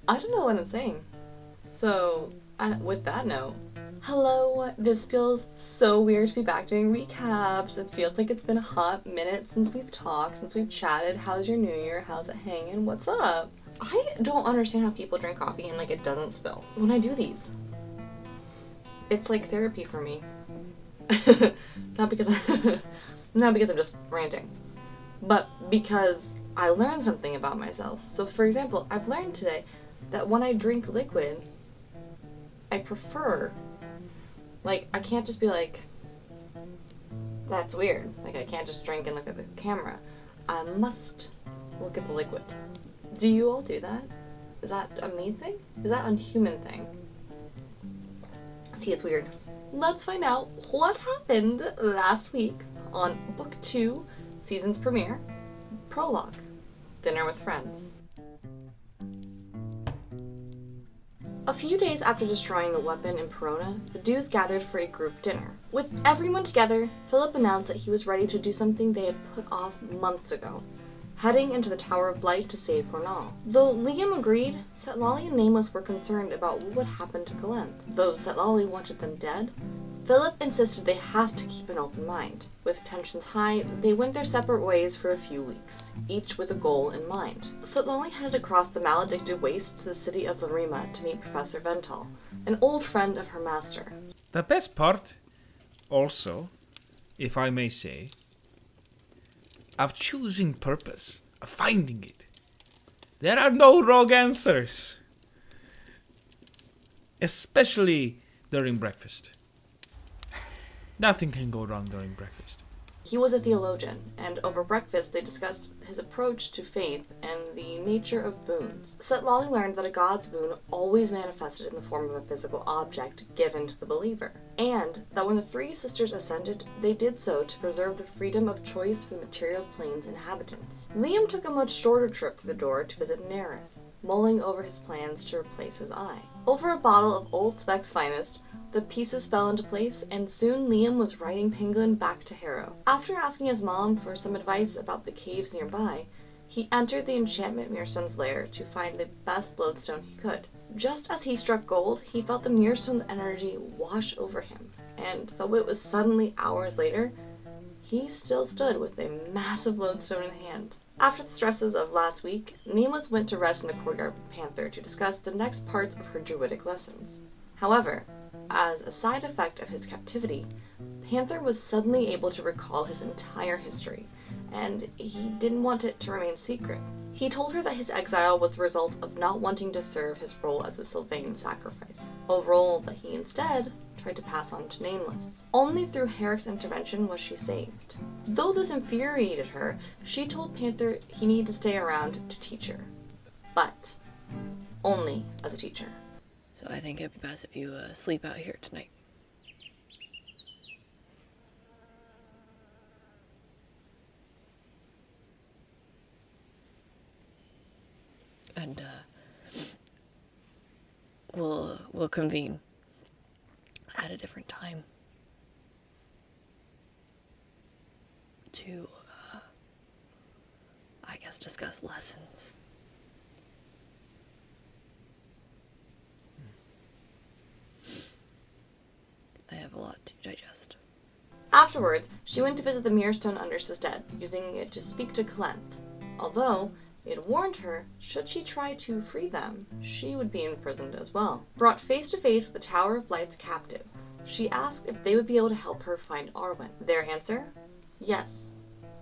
I don't know what I'm saying. So, with that note, hello, this feels so weird to be back doing recaps. It feels like it's been a hot minute since we've talked, since we've chatted. How's your new year? How's it hanging? What's up? I don't understand how people drink coffee and, like, it doesn't spill when I do these. It's like therapy for me. not because not because I'm just ranting, but because I learned something about myself. So, for example, I've learned today that when I drink liquid, I prefer, like, I can't just be like, that's weird. Like, I can't just drink and look at the camera. I must look at the liquid. Do you all do that? Is that a me thing? Is that a human thing? See, it's weird. Let's find out what happened last week on Book 2, Season's premiere, Prologue, Dinner with Friends. A few days after destroying the weapon in Perona, the dudes gathered for a group dinner. With everyone together, Philip announced that he was ready to do something they had put off months ago, heading into the Tower of Blight to save Cornal. Though Liam agreed, Setlali and Nameless were concerned about what would happen to Galenth. Though Setlali wanted them dead, Philip insisted they have to keep an open mind. With tensions high, they went their separate ways for a few weeks, each with a goal in mind. Setlali headed across the maledicted waste to the city of Larima to meet Professor Vental, an old friend of her master. The best part, also, if I may say, of choosing purpose, of finding it. There are no wrong answers. Especially during breakfast. Nothing can go wrong during breakfast. He was a theologian, and over breakfast they discussed his approach to faith and the nature of boons. Setlali learned that a god's boon always manifested in the form of a physical object given to the believer, and that when the three sisters ascended, they did so to preserve the freedom of choice for the material plane's inhabitants. Liam took a much shorter trip to the door to visit Nerith, mulling over his plans to replace his eye. Over a bottle of Old Speck's finest, the pieces fell into place, and soon Liam was riding Penguin back to Harrow. After asking his mom for some advice about the caves nearby, he entered the Enchantment Mirstone's lair to find the best lodestone he could. Just as he struck gold, he felt the Mirstone's energy wash over him, and though it was suddenly hours later, he still stood with a massive lodestone in hand. After the stresses of last week, Nameless went to rest in the courtyard with Panther to discuss the next parts of her druidic lessons. However, as a side effect of his captivity, Panther was suddenly able to recall his entire history, and he didn't want it to remain secret. He told her that his exile was the result of not wanting to serve his role as a Sylvain sacrifice, a role that he instead tried to pass on to Nameless. Only through Herrick's intervention was she saved. Though this infuriated her, she told Panther he needed to stay around to teach her, but only as a teacher. So I think it'd be best if you sleep out here tonight. And we'll convene at a different time to I guess discuss lessons. I have a lot to digest. Afterwards, she went to visit the Mirstone under Sested, using it to speak to Galenth. Although it had warned her, should she try to free them, she would be imprisoned as well. Brought face to face with the Tower of Blight's captive, she asked if they would be able to help her find Arwen. Their answer? Yes,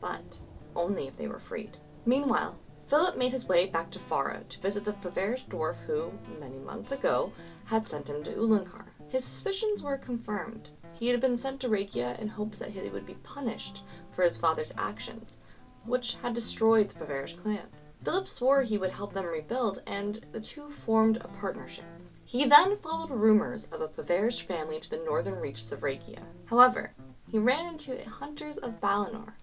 but only if they were freed. Meanwhile, Philip made his way back to Farah to visit the Bavarish dwarf who, many months ago, had sent him to Ulankar. His suspicions were confirmed. He had been sent to Rakia in hopes that he would be punished for his father's actions, which had destroyed the Bavarish clan. Philip swore he would help them rebuild, and the two formed a partnership. He then followed rumors of a Bavarish family to the northern reaches of Rakia. However, he ran into Hunters of Valinor,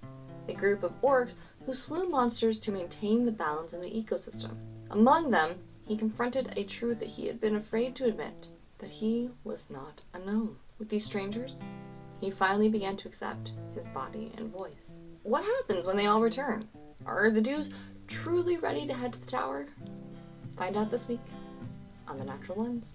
a group of orcs who slew monsters to maintain the balance in the ecosystem. Among them, he confronted a truth that he had been afraid to admit, that he was not a gnome. With these strangers, he finally began to accept his body and voice. What happens when they all return? Are the dudes truly ready to head to the tower? Find out this week. on the natural ones.